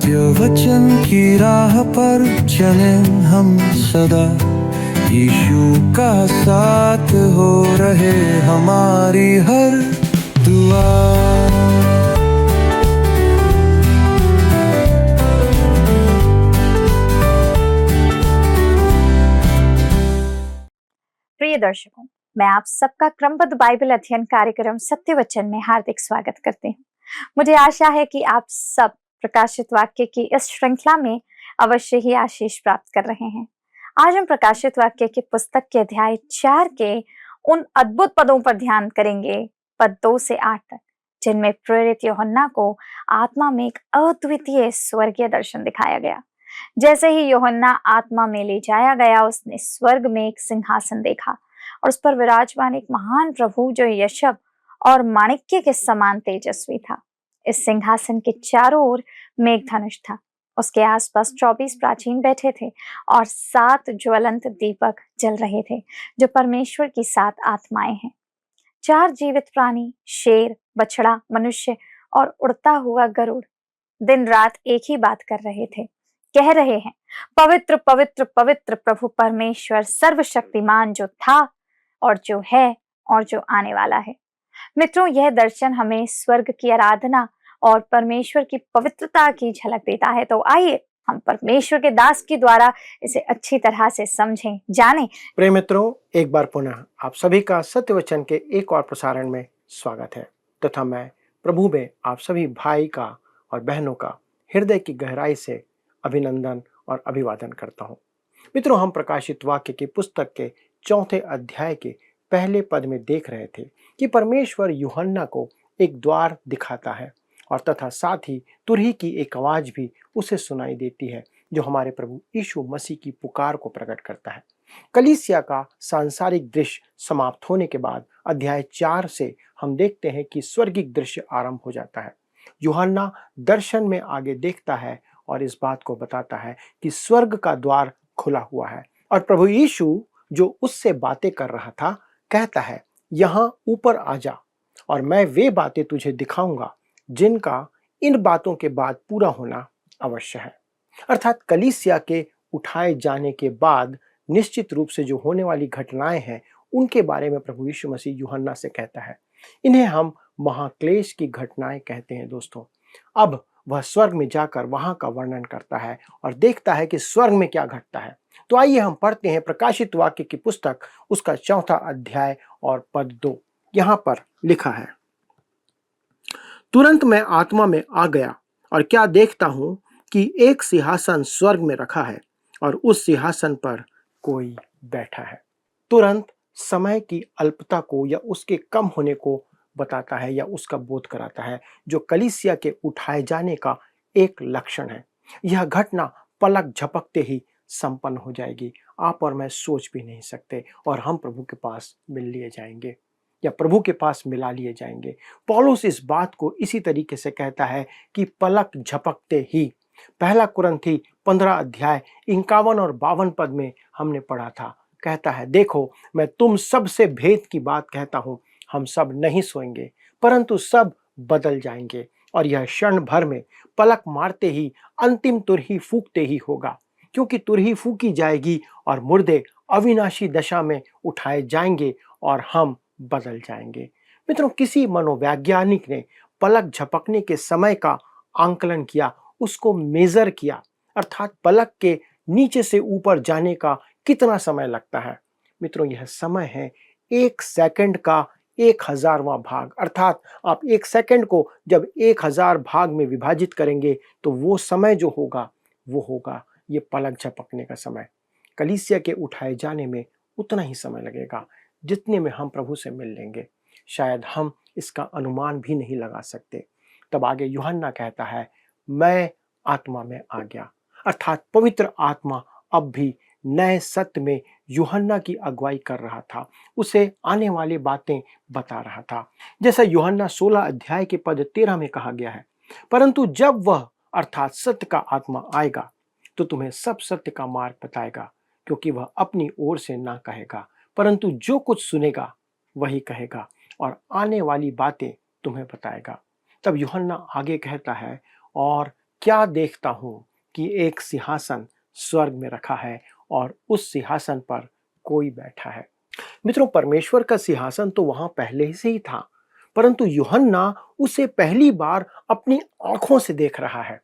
सत्य वचन की राह पर चले हम सदा, यीशु का साथ हो रहे हमारी हर दुआ। प्रिय दर्शकों, मैं आप सबका क्रमबद्ध बाइबल अध्ययन कार्यक्रम सत्य वचन में हार्दिक स्वागत करती हूँ। मुझे आशा है कि आप सब प्रकाशित वाक्य की इस श्रृंखला में अवश्य ही आशीष प्राप्त कर रहे हैं। आज हम प्रकाशित वाक्य की पुस्तक के अध्याय 4 के उन अद्भुत पदों पर ध्यान करेंगे, पद 2 से 8 तक, जिनमें प्रेरित यूहन्ना को आत्मा में एक अद्वितीय स्वर्गीय दर्शन दिखाया गया। जैसे ही यूहन्ना आत्मा में ले जाया गया, उसने स्वर्ग में एक सिंहासन देखा और उस पर विराजमान एक महान प्रभु जो यशब और माणिक्य के समान तेजस्वी था। इस सिंहासन के चारों ओर मेघधनुष था। उसके आसपास 24 प्राचीन बैठे थे और 7 ज्वलंत दीपक जल रहे थे, जो परमेश्वर की 7 आत्माएं हैं। 4 जीवित प्राणी, शेर, बछड़ा, मनुष्य और उड़ता हुआ गरुड़ दिन रात एक ही बात कर रहे थे, कह रहे हैं, पवित्र पवित्र पवित्र प्रभु परमेश्वर सर्वशक्तिमान, जो था और जो है और जो आने वाला है। मित्रों, यह दर्शन हमें स्वर्ग की आराधना और परमेश्वर की पवित्रता की झलक देता है। तो आइए हम परमेश्वर के दास के द्वारा इसे अच्छी तरह से समझें, जानें। प्रिय मित्रों, एक बार पुनः आप सभी का सत्य वचन के एक और प्रसारण में स्वागत है तथा मैं प्रभु में आप सभी भाई का और बहनों का हृदय की गहराई से अभिनंदन और अभिवादन करता हूँ। मित्रों, हम प्रकाशित वाक्य की पुस्तक के 4 अध्याय के पहले पद में देख रहे थे कि परमेश्वर यूहन्ना को एक द्वार दिखाता है और तथा साथ ही तुरही की एक आवाज भी उसे सुनाई देती है, जो हमारे प्रभु यीशु मसीह की पुकार को प्रकट करता है। कलीसिया का सांसारिक दृश्य समाप्त होने के बाद अध्याय 4 से हम देखते हैं कि स्वर्गिक दृश्य आरंभ हो जाता है। यूहन्ना दर्शन में आगे देखता है और इस बात को बताता है कि स्वर्ग का द्वार खुला हुआ है और प्रभु यीशु जो उससे बातें कर रहा था कहता है, यहाँ ऊपर आ जा और मैं वे बातें तुझे दिखाऊंगा जिनका इन बातों के बाद पूरा होना अवश्य है। अर्थात कलीसिया के उठाए जाने के बाद निश्चित रूप से जो होने वाली घटनाएं हैं, उनके बारे में प्रभु यीशु मसीह यूहन्ना से कहता है। इन्हें हम महाक्लेश की घटनाएं कहते हैं दोस्तों। अब वह स्वर्ग में जाकर वहां का वर्णन करता है और देखता है कि स्वर्ग में क्या घटता है। तो आइए हम पढ़ते हैं प्रकाशित वाक्य की पुस्तक, उसका 4 अध्याय और पद 2। यहां पर लिखा है, तुरंत मैं आत्मा में आ गया और क्या देखता हूं कि एक सिंहासन स्वर्ग में रखा है और उस सिंहासन पर कोई बैठा है। तुरंत समय की अल्पता को या उसके कम होने को बताता है या उसका बोध कराता है, जो कलीसिया के उठाए जाने का एक लक्षण है। यह घटना पलक झपकते ही संपन्न हो जाएगी। आप और मैं सोच भी नहीं सकते और हम प्रभु के पास मिल लिए जाएंगे या प्रभु के पास मिला लिए जाएंगे। पौलुस इस बात को इसी तरीके से कहता है कि पलक झपकते ही। पहला कुरिन्थी 15 अध्याय 51 और 52 पद में हमने पढ़ा था, कहता है, देखो मैं तुम सब से भेद की बात कहता हूं, हम सब नहीं सोएंगे परंतु सब बदल जाएंगे और यह क्षण भर में पलक मारते ही अंतिम तुरही फूंकते ही होगा, क्योंकि तुरही फूंकी जाएगी और मुर्दे अविनाशी दशा में उठाए जाएंगे और हम बदल जाएंगे। मित्रों, किसी मनोवैज्ञानिक ने पलक झपकने के समय का आंकलन किया, उसको मेजर किया, अर्थात पलक के नीचे से ऊपर जाने का कितना समय लगता है। मित्रों, यह समय है 1 सेकंड का 1000वां भाग। अर्थात आप 1 सेकंड को जब 1000 भाग में विभाजित करेंगे तो वो समय जो होगा वो होगा ये पलक झपकने का समय। कलीसिया के उठाए जाने में उतना ही समय लगेगा जितने में हम प्रभु से मिल लेंगे। शायद हम इसका अनुमान भी नहीं लगा सकते। तब आगे यूहन्ना कहता है, मैं आत्मा में आ गया, अर्थात पवित्र आत्मा अब भी नए सत्य में यूहन्ना की अगुवाई कर रहा था, उसे आने वाली बातें बता रहा था। जैसा यूहन्ना 16 अध्याय के पद 13 में कहा गया है, परंतु जब वह अर्थात सत्य का आत्मा आएगा तो तुम्हें सब सत्य का मार्ग बताएगा, क्योंकि वह अपनी ओर से ना कहेगा परंतु जो कुछ सुनेगा वही कहेगा और आने वाली बातें तुम्हें बताएगा। तब यूहन्ना आगे कहता है, और क्या देखता हूँ कि एक सिंहासन स्वर्ग में रखा है और उस सिंहासन पर कोई बैठा है। मित्रों, परमेश्वर का सिंहासन तो वहां पहले से ही था, परंतु यूहन्ना उसे पहली बार अपनी आंखों से देख रहा है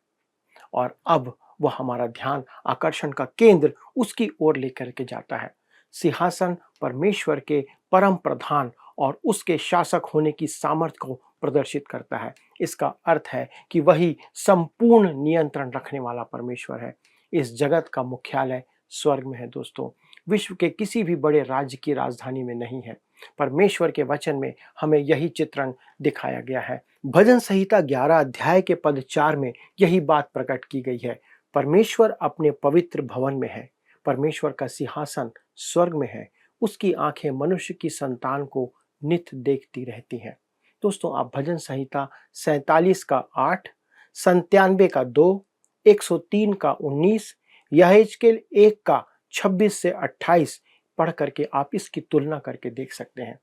और अब वह हमारा ध्यान आकर्षण का केंद्र उसकी ओर लेकर के जाता है। सिंहासन परमेश्वर के परम प्रधान और उसके शासक होने की सामर्थ्य को प्रदर्शित करता है। इसका अर्थ है कि वही संपूर्ण नियंत्रण रखने वाला परमेश्वर है। इस जगत का मुख्यालय स्वर्ग में है दोस्तों, विश्व के किसी भी बड़े राज्य की राजधानी में नहीं है। परमेश्वर के वचन में हमें यही चित्रण दिखाया गया है। भजन संहिता 11 अध्याय के पद 4 में यही बात प्रकट की गई है। परमेश्वर अपने पवित्र भवन में है, परमेश्वर का सिंहासन स्वर्ग में है, उसकी आंखें मनुष्य की संतान को नित्य देखती रहती हैं। दोस्तों, आप भजन संहिता 47 का 8, 97 का 2, 103 का 19, यहेजकेल 1 का 26 से 28 पढ़ करके आप इसकी तुलना करके देख सकते हैं।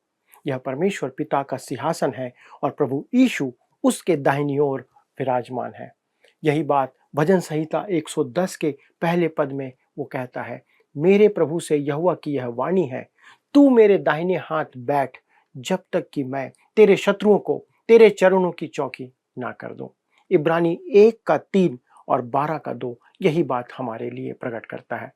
यह परमेश्वर पिता का सिंहासन है और प्रभु यीशु उसके दाहिनी ओर विराजमान है। यही बात भजन संहिता 110 के पहले पद में वो कहता है, मेरे प्रभु से यहोवा की यह वाणी है, तू मेरे दाहिने हाथ बैठ जब तक कि मैं तेरे शत्रुओं को तेरे चरणों की चौकी ना कर दूं। इब्रानी 1 का 3 और 12 का 2 यही बात हमारे लिए प्रकट करता है।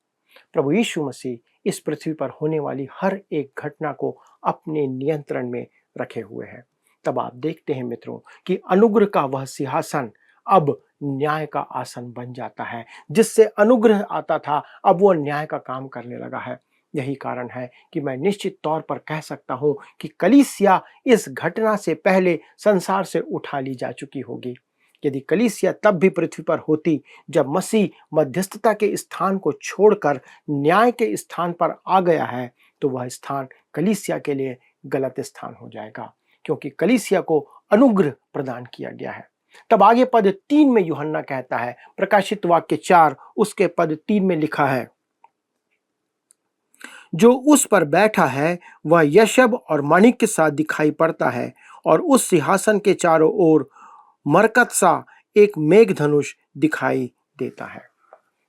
प्रभु यीशु मसीह इस पृथ्वी पर होने वाली हर एक घटना को अपने नियंत्रण में रखे हुए हैं। तब आप देखते हैं मित्रों कि अनुग्रह का वह सिंहासन अब न्याय का आसन बन जाता है। जिससे अनुग्रह आता था, अब वो न्याय का काम करने लगा है। यही कारण है कि मैं निश्चित तौर पर कह सकता हूं कि कलीसिया इस घटना से पहले संसार से उठा ली जा चुकी होगी। यदि कलीसिया तब भी पृथ्वी पर होती जब मसीह मध्यस्थता के स्थान को छोड़कर न्याय के स्थान पर आ गया है, तो वह स्थान कलीसिया के लिए गलत स्थान हो जाएगा, क्योंकि कलीसिया को अनुग्रह प्रदान किया गया है। तब आगे पद 3 में यूहन्ना कहता है, प्रकाशित वाक्य 4 उसके पद 3 में लिखा है, जो उस पर बैठा है वह यशब और माणिक के साथ दिखाई पड़ता है और उस सिंहासन के चारों ओर मरकत सा एक मेघधनुष दिखाई देता है।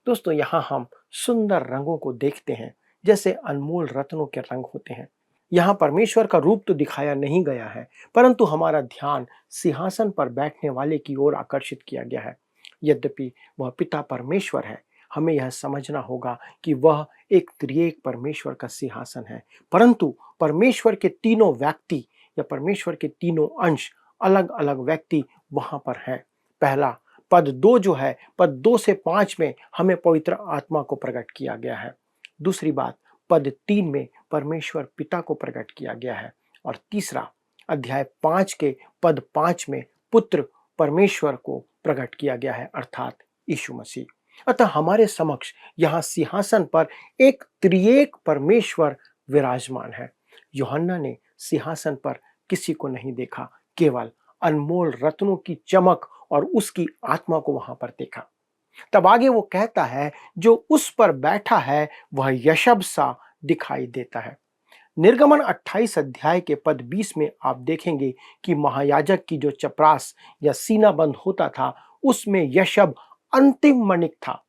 दोस्तों, यहाँ हम सुंदर रंगों को देखते हैं, जैसे अनमोल रत्नों के रंग होते हैं। यहाँ परमेश्वर का रूप तो दिखाया नहीं गया है, परंतु हमारा ध्यान सिंहासन पर बैठने वाले की ओर आकर्षित किया गया है। यद्यपि वह पिता परमेश्वर है, हमें यह समझना होगा कि वह एक त्रिएक परमेश्वर का सिंहासन है, परंतु परमेश्वर के तीनों व्यक्ति या परमेश्वर के तीनों अंश अलग अलग व्यक्ति वहां पर हैं। पहला पद 2 जो है, पद 2 से 5 में हमें पवित्र आत्मा को प्रकट किया गया है। दूसरी बात, पद 3 में परमेश्वर पिता को प्रकट किया गया है। और तीसरा, अध्याय 5 के पद 5 में पुत्र परमेश्वर को प्रकट किया गया है, अर्थात यीशु मसीह। अतः हमारे समक्ष यहाँ सिंहासन पर एक त्रिएक परमेश्वर विराजमान है। यूहन्ना ने सिंहासन पर किसी को नहीं देखा, केवल अनमोल रत्नों की चमक और उसकी आत्मा को वहां पर देखा। तब आगे वो कहता है, जो उस पर बैठा है वह यशब सा दिखाई देता है। निर्गमन 28 अध्याय के पद 20 में आप देखेंगे कि महायाजक की जो चपरास या सीना बंद होता था, उसमें यशब अंतिम मणिक था।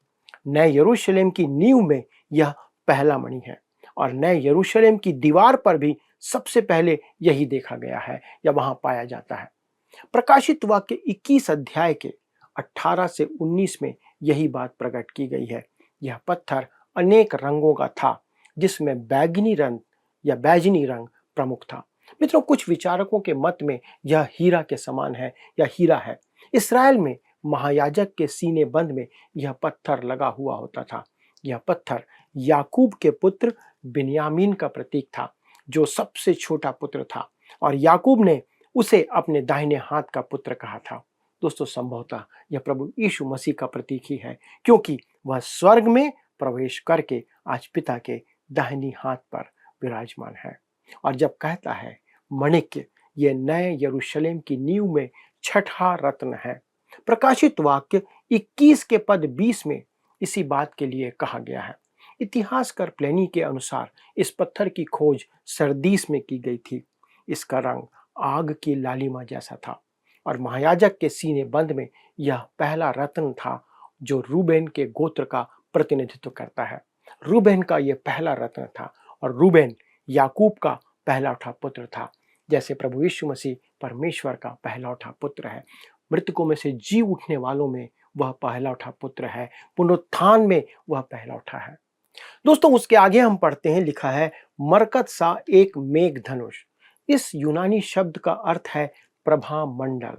नए यरूशलेम की नींव में यह पहला मणि है और नए यरूशलेम की दीवार पर भी सबसे पहले यही देखा गया है या वहां पाया जाता है। प्रकाशित वाक्य 21 अध्याय के 18 से 19 में यही बात प्रकट की गई है। यह पत्थर अनेक रंगों का था, जिसमें बैगनी रंग या बैजनी रंग प्रमुख था। मित्रों, कुछ विचारकों के मत में यह हीरा के समान है या हीरा है। इसराइल में महायाजक के सीने बंद में यह पत्थर लगा हुआ होता था। यह पत्थर याकूब के पुत्र बिन्यामीन का प्रतीक था, जो सबसे छोटा पुत्र था, और याकूब ने उसे अपने दाहिने हाथ का पुत्र कहा था। दोस्तों, संभवतः यह प्रभु यीशु मसीह का प्रतीक ही है, क्योंकि वह स्वर्ग में प्रवेश करके आज पिता के दाहिनी हाथ पर विराजमान है। और जब कहता है मणिक, ये नए यरूशलेम की नींव में छठा रत्न है। प्रकाशित वाक्य 21 के पद 20 में इसी बात के लिए कहा गया है। इतिहासकार प्लेनी के अनुसार इस पत्थर की खोज सरदीस में की गई थी। इसका रंग आग की लालिमा जैसा था और महायाजक के सीने बंद में यह पहला रत्न था जो रूबेन के गोत्र का प्रतिनिधित्व करता है। रूबेन का यह पहला रत्न था और रूबेन याकूब का पहला उठा पुत्र था। जैसे प्रभु यीशु मसीह परमेश्वर का पहला उठा पुत्र है, मृतकों में से जी उठने वालों में वह पहला उठा पुत्र है, पुनरुत्थान में वह पहला उठा है। दोस्तों उसके आगे हम पढ़ते हैं, लिखा है मरकत सा एक मेघ धनुष। इस यूनानी शब्द का अर्थ है प्रभा मंडल।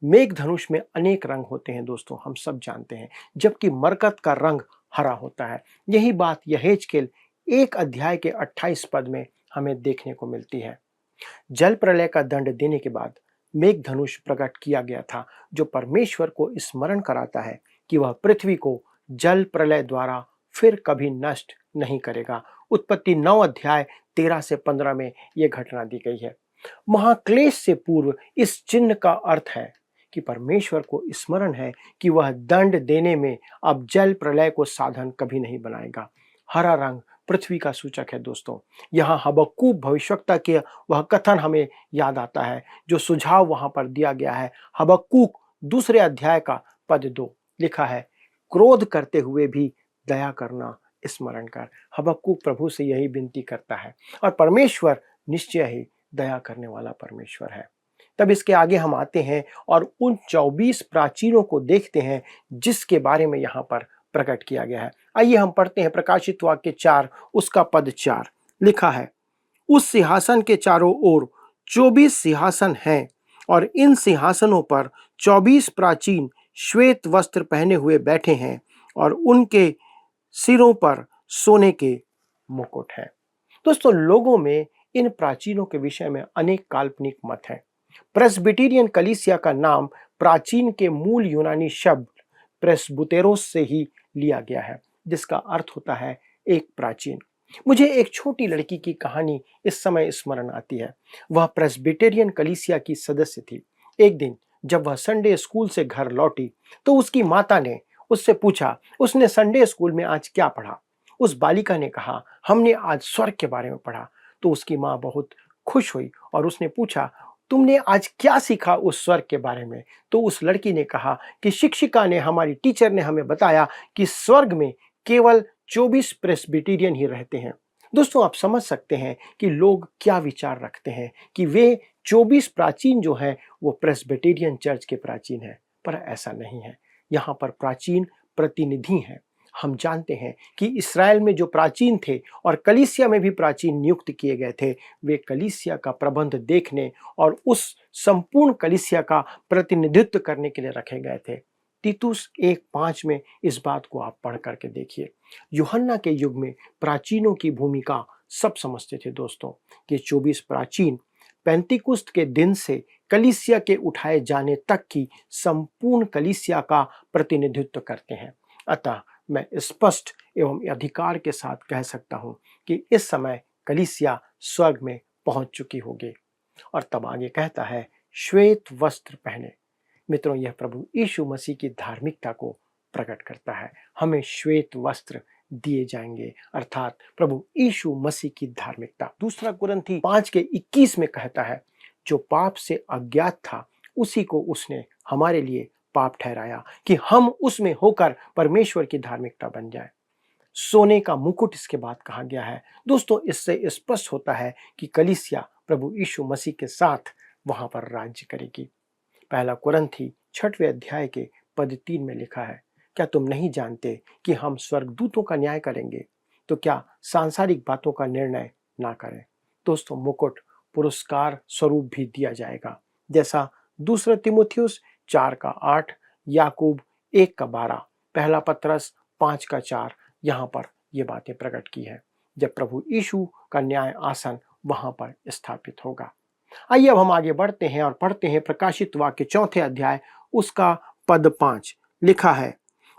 मेघ धनुष में अनेक रंग होते हैं दोस्तों, हम सब जानते हैं, जबकि मरकत का रंग हरा होता है। यही बात यहेजकेल 1 अध्याय के 28 पद में हमें देखने को मिलती है। जल प्रलय का दंड देने के बाद मेघ धनुष प्रकट किया गया था, जो परमेश्वर को स्मरण कराता है कि वह पृथ्वी को जल प्रलय द्वारा फिर कभी नष्ट नहीं करेगा। उत्पत्ति 9 अध्याय 13 से 15 में यह घटना दी गई है। महाक्लेश से पूर्व इस चिन्ह का अर्थ है कि परमेश्वर को स्मरण है कि वह दंड देने में अब जल प्रलय को साधन कभी नहीं बनाएगा। हरा रंग पृथ्वी का सूचक है दोस्तों। यहाँ हबक्कूक भविष्यवक्ता के वह कथन हमें याद आता है जो सुझाव वहां पर दिया गया है। हबक्कूक 2 अध्याय का पद 2 लिखा है, क्रोध करते हुए भी दया करना स्मरण कर। हबक्कूक प्रभु से यही विनती करता है और परमेश्वर निश्चय ही दया करने वाला परमेश्वर है। तब इसके आगे हम आते हैं और उन 24 प्राचीनों को देखते हैं जिसके बारे में यहाँ पर प्रकट किया गया है। आइए हम पढ़ते हैं प्रकाशित वाक्य 4 उसका पद 4 लिखा है, उस सिंहासन के चारों ओर 24 सिंहासन हैं और इन सिंहासनों पर 24 प्राचीन श्वेत वस्त्र पहने हुए बैठे हैं और उनके सिरों पर सोने के मुकुट हैं। दोस्तों लोगों में इन प्राचीनों के विषय में अनेक काल्पनिक मत हैं। प्रेस्बिटेरियन कलीसिया का नाम प्राचीन के मूल यूनानी शब्द प्रेस्बुतेरोस से ही लिया गया है, जिसका अर्थ होता है एक प्राचीन। मुझे एक छोटी लड़की की कहानी इस समय स्मरण आती है। वह प्रेस्बिटेरियन कलीसिया की सदस्य थी। एक दिन जब वह संडे स्कूल से घर लौटी तो उसकी माता ने उससे पूछा उसने संडे स्कूल में आज क्या पढ़ा। उस बालिका ने कहा, हमने आज स्वर्ग के बारे में पढ़ा। तो उसकी माँ बहुत खुश हुई और उसने पूछा, तुमने आज क्या सीखा उस स्वर्ग के बारे में। तो उस लड़की ने कहा कि शिक्षिका ने, हमारी टीचर ने हमें बताया कि स्वर्ग में केवल 24 प्रेस्बिटेरियन ही रहते हैं। दोस्तों आप समझ सकते हैं कि लोग क्या विचार रखते हैं कि वे 24 प्राचीन जो है वो प्रेस्बिटेरियन चर्च के प्राचीन हैं, पर ऐसा नहीं है। यहाँ पर प्राचीन प्रतिनिधि हैं। हम जानते हैं कि इस्राएल में जो प्राचीन थे और कलीसिया में भी प्राचीन नियुक्त किए गए थे, वे कलीसिया का प्रबंध देखने और उस संपूर्ण कलीसिया का प्रतिनिधित्व करने के लिए रखे गए थे। तीतुस 1:5 में इस बात को आप पढ़ करके देखिए। यूहन्ना के युग में प्राचीनों की भूमिका सब समझते थे दोस्तों। कि 24 प्राचीन पेंतिकुस्त के दिन से कलीसिया के उठाए जाने तक की संपूर्ण कलीसिया का प्रतिनिधित्व करते हैं। अतः मैं स्पष्ट एवं अधिकार के साथ कह सकता हूं कि इस समय कलीसिया स्वर्ग में पहुंच चुकी होगी। और तब आगे कहता है, श्वेत वस्त्र पहने। मित्रों यह प्रभु यीशु मसीह की धार्मिकता को प्रकट करता है। हमें श्वेत वस्त्र दिए जाएंगे, अर्थात प्रभु यीशु मसीह की धार्मिकता। 2 कुरिन्थी 5:21 में कहता है, जो पाप से अज्ञात था उसी को उसने हमारे लिए पाप ठहराया कि हम उसमें होकर परमेश्वर की धार्मिकता बन जाए। सोने का मुकुट इसके बाद कहा गया है। दोस्तों इससे स्पष्ट होता है कि कलीसिया प्रभु यीशु मसीह के साथ वहां पर राज्य करेगी। 1 कुरिन्थी 6वें अध्याय के पद 3 में लिखा है, क्या तुम नहीं जानते कि हम स्वर्गदूतों का न्याय करेंगे, तो क्या सांसारिक बातों का निर्णय ना करें। दोस्तों मुकुट पुरस्कार स्वरूप भी दिया जाएगा, जैसा 2 तीमुथियुस 4:8, याकूब 1:12, 1 पतरस 5:4 यहाँ पर ये बातें प्रकट की है, जब प्रभु यीशु का न्याय आसन वहां पर स्थापित होगा। आइए अब हम आगे बढ़ते हैं और पढ़ते हैं प्रकाशित वाक्य 4 अध्याय उसका पद 5 लिखा है,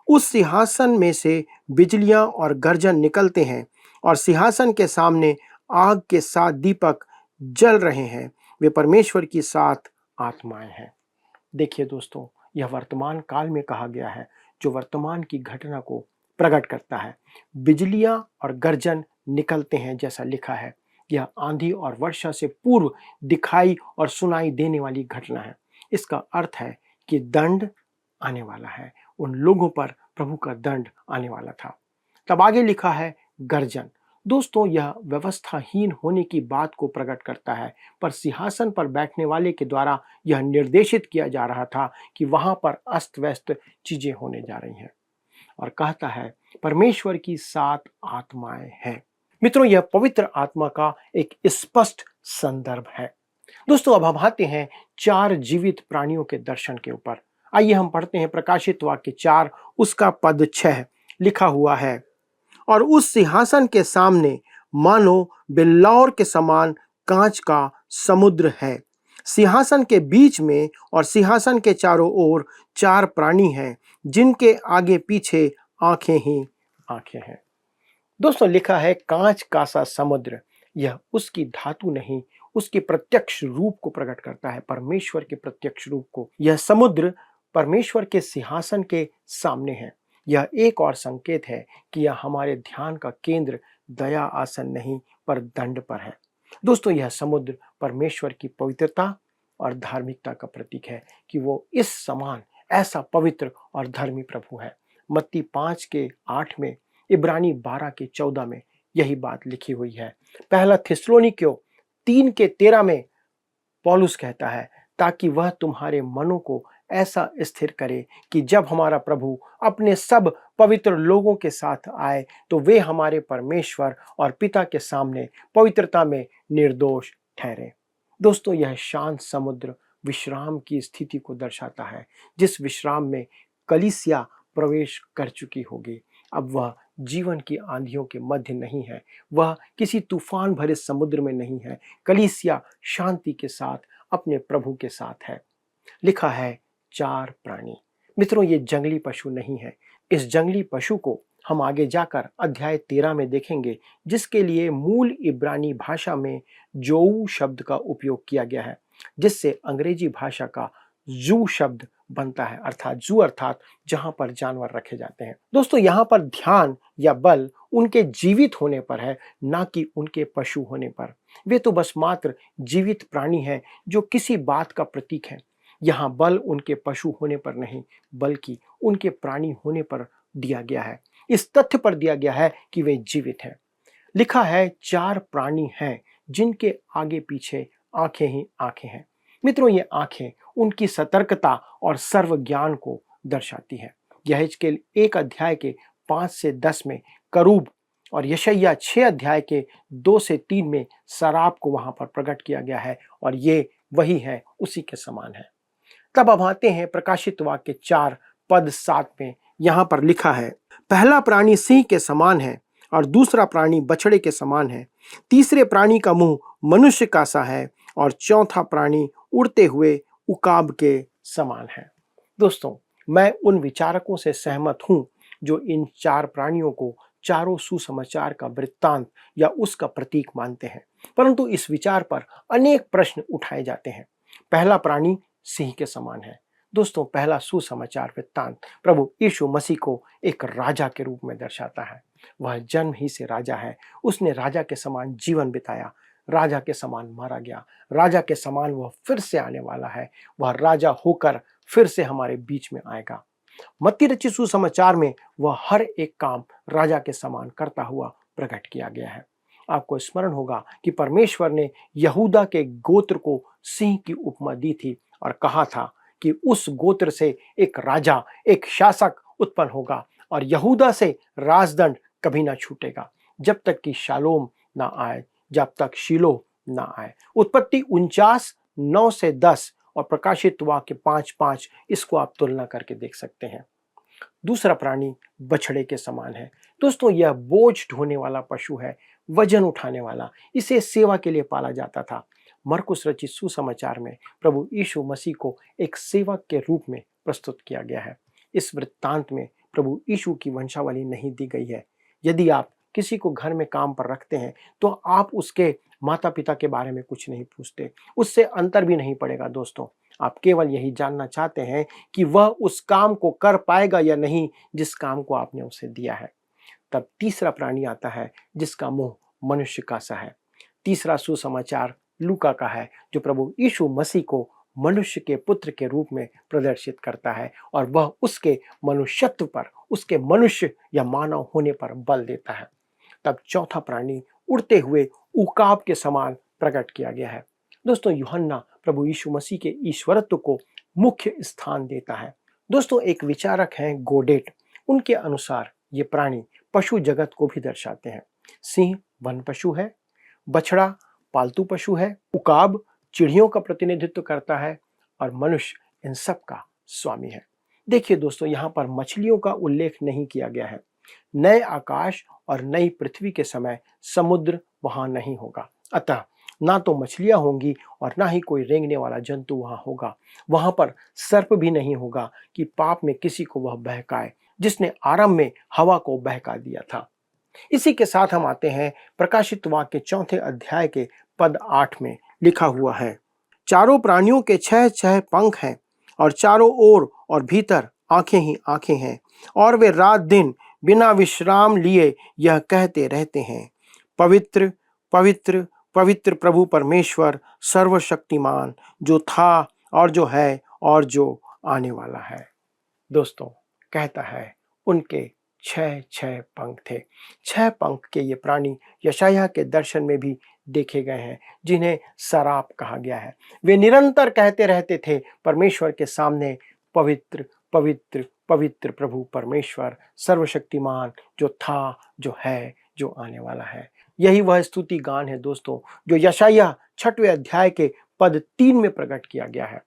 उस सिंहासन में से बिजलियां और गर्जन निकलते हैं और सिंहासन के सामने आग के 7 दीपक जल रहे हैं, वे परमेश्वर की 7 आत्माएं हैं। देखिए दोस्तों यह वर्तमान काल में कहा गया है, जो वर्तमान की घटना को प्रकट करता है। बिजलियां और गर्जन निकलते हैं जैसा लिखा है। यह आंधी और वर्षा से पूर्व दिखाई और सुनाई देने वाली घटना है। इसका अर्थ है कि दंड आने वाला है, उन लोगों पर प्रभु का दंड आने वाला था। तब आगे लिखा है गर्जन। दोस्तों, यह व्यवस्थाहीन होने की बात को प्रकट करता है, पर सिंहासन पर बैठने वाले के द्वारा यह निर्देशित किया जा रहा था कि वहां पर अस्त व्यस्त चीजें होने जा रही हैं। और कहता है परमेश्वर की 7 आत्माएं हैं। मित्रों, यह पवित्र आत्मा का एक स्पष्ट संदर्भ है। दोस्तों, अब हम आते हैं 4 जीवित प्राणियों के दर्शन के ऊपर। आइए हम पढ़ते हैं प्रकाशित वाक्य 4 उसका पद 6। लिखा हुआ है, और उस सिंहासन के सामने मानो बिल्लौर के समान कांच का समुद्र है। सिंहासन के बीच में और सिंहासन के चारों ओर 4 प्राणी हैं, जिनके आगे पीछे आंखें ही आंखें हैं। दोस्तों, लिखा है कांच का सा समुद्र। यह उसकी धातु नहीं, उसके प्रत्यक्ष रूप को प्रकट करता है, परमेश्वर के प्रत्यक्ष रूप को। यह समुद्र परमेश्वर के सिंहासन के सामने है। यह एक और संकेत है कि यह हमारे ध्यान का केंद्र दया आसन नहीं पर दंड पर है। दोस्तों, यह समुद्र परमेश्वर की पवित्रता और धार्मिकता का प्रतीक है कि वो इस समान ऐसा पवित्र और धर्मी प्रभु है। मत्ती 5:8 में, इब्रानी 12:14 में यही बात लिखी हुई है। पहला थिस्सलुनीकियों 3:13 में पौलुस कहता है, ताकि वह तुम्हारे मनों को ऐसा स्थिर करे कि जब हमारा प्रभु अपने सब पवित्र लोगों के साथ आए तो वे हमारे परमेश्वर और पिता के सामने पवित्रता में निर्दोष ठहरे। दोस्तों, यह शांत समुद्र विश्राम की स्थिति को दर्शाता है, जिस विश्राम में कलीसिया प्रवेश कर चुकी होगी। अब वह जीवन की आंधियों के मध्य नहीं है, वह किसी तूफान भरे समुद्र में नहीं है। कलीसिया शांति के साथ अपने प्रभु के साथ है। लिखा है 4 प्राणी। मित्रों, ये जंगली पशु नहीं है। इस जंगली पशु को हम आगे जाकर अध्याय 13 में देखेंगे, जिसके लिए मूल इब्रानी भाषा में जोऊ शब्द का उपयोग किया गया है, जिससे अंग्रेजी भाषा का जू शब्द बनता है, अर्थात जू अर्थात जहां पर जानवर रखे जाते हैं। दोस्तों, यहाँ पर ध्यान या बल उनके जीवित होने पर है, ना कि उनके पशु होने पर। वे तो बस मात्र जीवित प्राणी हैं जो किसी बात का प्रतीक है। यहाँ बल उनके पशु होने पर नहीं, बल्कि उनके प्राणी होने पर दिया गया है। इस तथ्य पर दिया गया है कि वे जीवित हैं। लिखा है 4 प्राणी हैं, जिनके आगे पीछे आंखें ही आंखें हैं। मित्रों, ये आंखें उनकी सतर्कता और सर्व ज्ञान को दर्शाती है। यहेजकेल 1:5-10 में करूब और यशायाह 6:2-3 में सराप को वहां पर प्रकट किया गया है, और ये वही है, उसी के समान है। तब अब आते हैं प्रकाशित वाक्य 4:7 में। यहां पर लिखा है, पहला प्राणी सिंह के समान है और दूसरा प्राणी बछड़े के समान है। तीसरे प्राणी का मुंह मनुष्य का सा है और चौथा प्राणी उड़ते हुए उकाब के समान है। दोस्तों, मैं उन विचारकों से सहमत हूं जो इन 4 प्राणियों को चारों सुसमाचार का वृत्तांत या उसका प्रतीक मानते हैं, परंतु इस विचार पर अनेक प्रश्न उठाए जाते हैं। पहला प्राणी सिंह के समान है। दोस्तों, पहला सुसमाचार वृत्तांत प्रभु यीशु मसीह को एक राजा के रूप में दर्शाता है। वह जन्म ही से राजा है। उसने राजा के समान जीवन बिताया, राजा के समान मारा गया, राजा के समान वह फिर से आने वाला है। वह राजा होकर फिर से हमारे बीच में आएगा। मत्ती रचित सुसमाचार में वह हर एक काम राजा के समान करता हुआ प्रकट किया गया है। आपको स्मरण होगा कि परमेश्वर ने यहूदा के गोत्र को सिंह की उपमा दी थी और कहा था कि उस गोत्र से एक राजा, एक शासक उत्पन्न होगा और यहूदा से राजदंड कभी ना छूटेगा, जब तक कि शालोम ना आए, जब तक शीलो ना आए। उत्पत्ति 49:9-10 और प्रकाशित वाक्य 5:5, इसको आप तुलना करके देख सकते हैं। दूसरा प्राणी बछड़े के समान है। दोस्तों, यह बोझ ढोने वाला पशु है, वजन उठाने वाला। इसे सेवा के लिए पाला जाता था। मरकुस रचित सुसमाचार में प्रभु यीशु मसीह को एक सेवक के रूप में प्रस्तुत किया गया है। इस वृत्तांत में प्रभु यीशु की वंशावली नहीं दी गई है। यदि आप किसी को घर में काम पर रखते हैं तो आप उसके माता पिता के बारे में कुछ नहीं पूछते, उससे अंतर भी नहीं पड़ेगा। दोस्तों, आप केवल यही जानना चाहते हैं कि वह उस काम को कर पाएगा या नहीं जिस काम को आपने उसे दिया है। तब तीसरा प्राणी आता है जिसका मुंह मनुष्य का सा है। तीसरा सुसमाचार लूका का है, जो प्रभु यीशु मसीह को मनुष्य के पुत्र के रूप में प्रदर्शित करता है और वह उसके मनुष्यत्व पर, उसके मनुष्य या मानव होने पर बल देता है। तब चौथा प्राणी उड़ते हुए उकाब के समान प्रकट किया गया है। दोस्तों, यूहन्ना प्रभु यीशु मसीह के ईश्वरत्व को मुख्य स्थान देता है। दोस्तों, एक विचारक हैं गोडेट, उनके अनुसार ये प्राणी पशु जगत को भी दर्शाते हैं। सिंह वन पशु है, बछड़ा पालतू पशु है, उकाब चिड़ियों का प्रतिनिधित्व करता है और मनुष्य इन सब का स्वामी है। देखिए दोस्तों, यहाँ पर मछलियों का उल्लेख नहीं किया गया है। नए आकाश और नई पृथ्वी के समय समुद्र वहां नहीं होगा, अतः ना तो मछलियां होंगी और ना ही कोई रेंगने वाला जंतु वहां होगा। वहां पर सर्प भी नहीं होगा कि पाप में किसी को वह बहकाए, जिसने आरंभ में हवा को बहका दिया था। इसी के साथ हम आते हैं प्रकाशित वाक्य 4 अध्याय के पद 8 में लिखा हुआ है, चारों प्राणियों के 6 पंख हैं और चारों ओर और भीतर आंखें ही आंखें हैं, और वे रात दिन बिना विश्राम लिए यह कहते रहते हैं, पवित्र पवित्र पवित्र प्रभु परमेश्वर सर्वशक्तिमान, जो था और जो है और जो आने वाला है। दोस्तों, कहता है उनके 6 पंख थे। 6 पंख के ये प्राणी यशायाह के दर्शन में भी देखे गए हैं, जिन्हें सराप कहा गया है। वे निरंतर कहते रहते थे परमेश्वर के सामने, पवित्र पवित्र पवित्र प्रभु परमेश्वर सर्वशक्तिमान, जो था, जो है, जो आने वाला है। यही वह स्तुति गान है दोस्तों, जो यशायाह 6वें अध्याय के पद 3 में प्रकट किया गया है।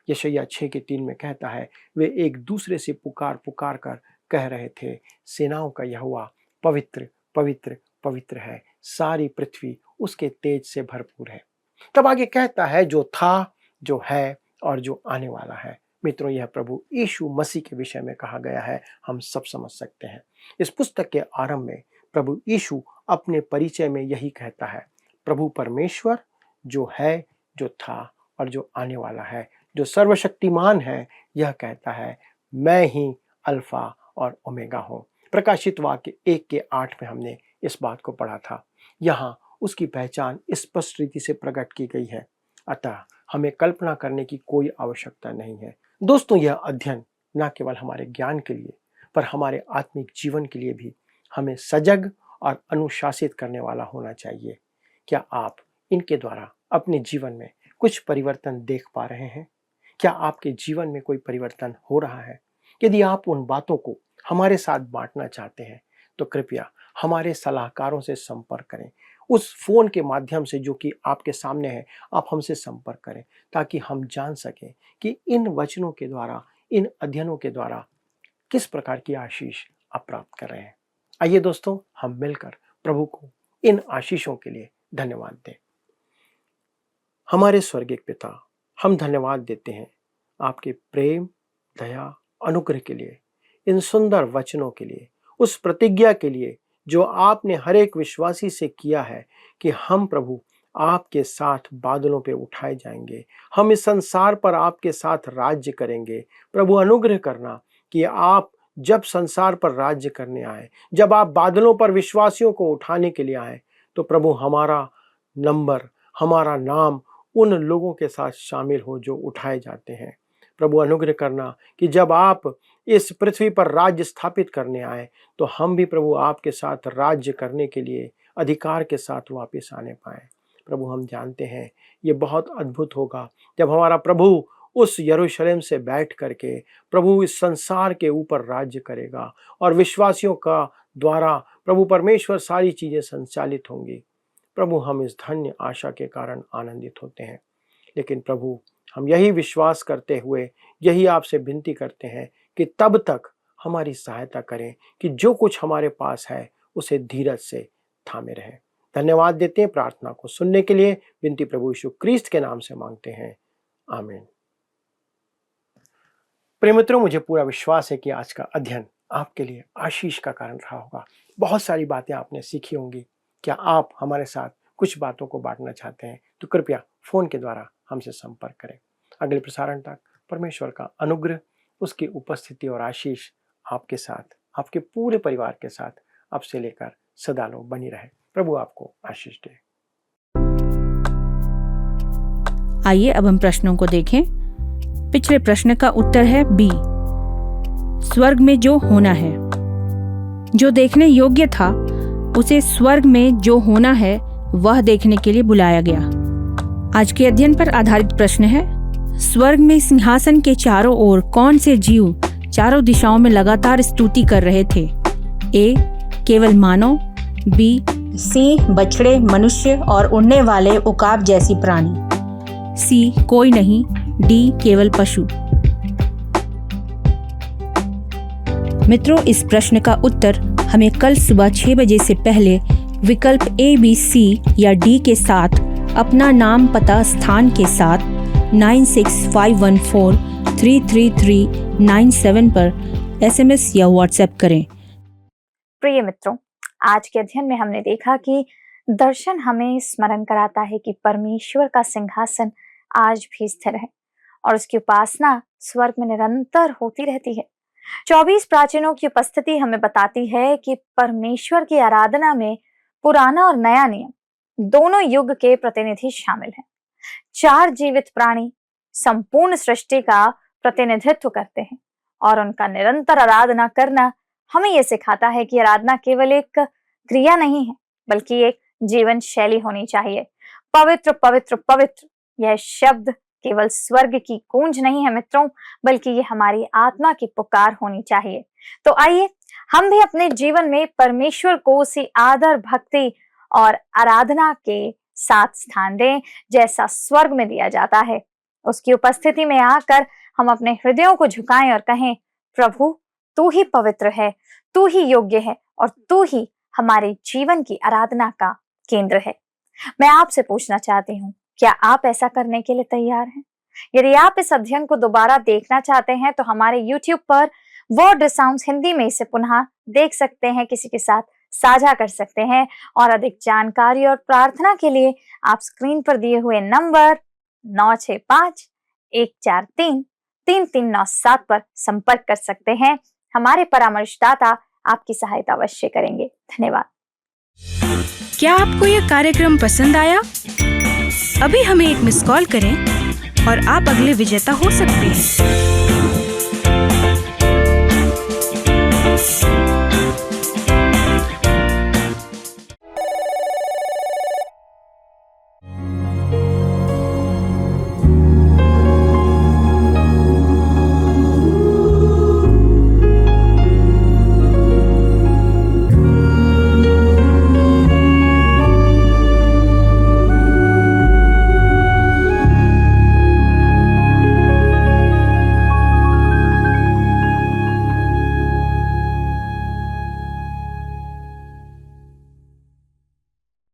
यशायाह 6:3 में कहता है, वे एक दूसरे से पुकार पुकार कर कह रहे थे, सेनाओं का यहोवा पवित्र पवित्र पवित्र है, सारी पृथ्वी उसके तेज से भरपूर है। तब आगे कहता है, जो था, जो है और जो आने वाला है। मित्रों, यह प्रभु यीशु मसीह के विषय में कहा गया है, हम सब समझ सकते हैं। इस पुस्तक के आरंभ में प्रभु यीशु अपने परिचय में यही कहता है, प्रभु परमेश्वर जो है, जो था और जो आने वाला है, जो सर्वशक्तिमान है, यह कहता है, मैं ही अल्फा और ओमेगा हूँ। प्रकाशित वाक्य 1:8 में हमने इस बात को पढ़ा था। यहाँ उसकी पहचान स्पष्ट रीति से प्रकट की गई है, अतः हमें कल्पना करने की कोई आवश्यकता नहीं है। दोस्तों, यह अध्ययन न केवल हमारे ज्ञान के लिए पर हमारे आत्मिक जीवन के लिए भी हमें सजग और अनुशासित करने वाला होना चाहिए। क्या आप इनके द्वारा अपने जीवन में कुछ परिवर्तन देख पा रहे हैं? क्या आपके जीवन में कोई परिवर्तन हो रहा है? यदि आप उन बातों को हमारे साथ बांटना चाहते हैं तो कृपया हमारे सलाहकारों से संपर्क करें। उस फोन के माध्यम से जो कि आपके सामने है, आप हमसे संपर्क करें, ताकि हम जान सकें कि इन वचनों के द्वारा, इन अध्ययनों के द्वारा किस प्रकार की आशीष आप प्राप्त कर रहे हैं। आइए दोस्तों, हम मिलकर प्रभु को इन आशीषों के लिए धन्यवाद दें। हमारे स्वर्गीय पिता, हम धन्यवाद देते हैं आपके प्रेम, दया, अनुग्रह के लिए, इन सुंदर वचनों के लिए, उस प्रतिज्ञा के लिए जो आपने हर एक विश्वासी से किया है कि हम प्रभु आपके साथ बादलों पे उठाए जाएंगे, हम इस संसार पर आपके साथ राज्य करेंगे। प्रभु, अनुग्रह करना कि आप जब संसार पर राज्य करने आए, जब आप बादलों पर विश्वासियों को उठाने के लिए आए, तो प्रभु हमारा नंबर, हमारा नाम उन लोगों के साथ शामिल हो जो उठाए जाते हैं। प्रभु, अनुग्रह करना कि जब आप इस पृथ्वी पर राज्य स्थापित करने आए, तो हम भी प्रभु आपके साथ राज्य करने के लिए अधिकार के साथ वापस आने पाए। प्रभु, हम जानते हैं ये बहुत अद्भुत होगा जब हमारा प्रभु उस यरूशलेम से बैठ करके प्रभु इस संसार के ऊपर राज्य करेगा और विश्वासियों का द्वारा प्रभु परमेश्वर सारी चीजें संचालित होंगी। प्रभु, हम इस धन्य आशा के कारण आनंदित होते हैं। लेकिन प्रभु, हम यही विश्वास करते हुए यही आपसे विनती करते हैं कि तब तक हमारी सहायता करें कि जो कुछ हमारे पास है उसे धीरज से थामे रहें। धन्यवाद देते हैं प्रार्थना को सुनने के लिए। विनती प्रभु यीशु क्रिस्ट के नाम से मांगते हैं, आमीन। प्रिय मित्रों, मुझे पूरा विश्वास है कि आज का अध्ययन आपके लिए आशीष का कारण रहा होगा। बहुत सारी बातें आपने सीखी होंगी। क्या आप हमारे साथ कुछ बातों को बांटना चाहते हैं तो कृपया फोन के द्वारा हमसे संपर्क करें। अगले प्रसारण तक परमेश्वर का अनुग्रह, उसकी उपस्थिति और आशीष आपके साथ, आपके पूरे परिवार के साथ अब से लेकर सदा लो बनी रहे। प्रभु आपको आशीष दे। आइए अब हम प्रश्नों को देखें। पिछले प्रश्न का उत्तर है बी, स्वर्ग में जो होना है। जो देखने योग्य था उसे स्वर्ग में जो होना है वह देखने के लिए बुलाया गया। आज के अध्ययन पर आधारित प्रश्न है, स्वर्ग में सिंहासन के चारों ओर कौन से जीव चारों दिशाओं में लगातार स्तुति कर रहे थे? ए, केवल मानव, बी, सिंह, बछड़े, मनुष्य और उड़ने वाले उकाब जैसी प्राणी, सी, कोई नहीं, डी, केवल पशु। मित्रों, इस प्रश्न का उत्तर हमें कल सुबह 6 बजे से पहले विकल्प ए, बी, सी या डी के साथ अपना नाम, पता, स्थान के साथ 9651433397 पर SMS या WhatsApp करें। प्रिय मित्रों, आज के अध्ययन में हमने देखा कि दर्शन हमें स्मरण कराता है कि परमेश्वर का सिंहासन आज भी स्थिर है और उसकी उपासना स्वर्ग में निरंतर होती रहती है। 24 प्राचीनों की उपस्थिति हमें बताती है कि परमेश्वर की आराधना में पुराना और नया नियम दोनों युग के प्रतिनिधि शामिल हैं। 4 जीवित प्राणी संपूर्ण सृष्टि का प्रतिनिधित्व करते हैं और उनका निरंतर आराधना करना हमें यह सिखाता है कि आराधना केवल एक क्रिया नहीं है बल्कि एक जीवन शैली होनी चाहिए। पवित्र पवित्र पवित्र, यह शब्द केवल स्वर्ग की गूंज नहीं है मित्रों, बल्कि ये हमारी आत्मा की पुकार होनी चाहिए। तो आइए हम भी अपने जीवन में परमेश्वर को उसी आदर, भक्ति और आराधना के साथ स्थान दें जैसा स्वर्ग में दिया जाता है। उसकी उपस्थिति में आकर हम अपने हृदयों को झुकाएं और कहें, प्रभु तू ही पवित्र है, तू ही योग्य है और तू ही हमारे जीवन की आराधना का केंद्र है। मैं आपसे पूछना चाहती हूँ, क्या आप ऐसा करने के लिए तैयार हैं? यदि आप इस अध्ययन को दोबारा देखना चाहते हैं तो हमारे YouTube पर वर्ड साउंड्स हिंदी में इसे पुनः देख सकते हैं, किसी के साथ साझा कर सकते हैं और अधिक जानकारी और प्रार्थना के लिए आप स्क्रीन पर दिए हुए नंबर 9651433397 पर संपर्क कर सकते हैं। हमारे परामर्शदाता आपकी सहायता अवश्य करेंगे। धन्यवाद। क्या आपको यह कार्यक्रम पसंद आया? अभी हमें एक मिस कॉल करें और आप अगले विजेता हो सकते हैं।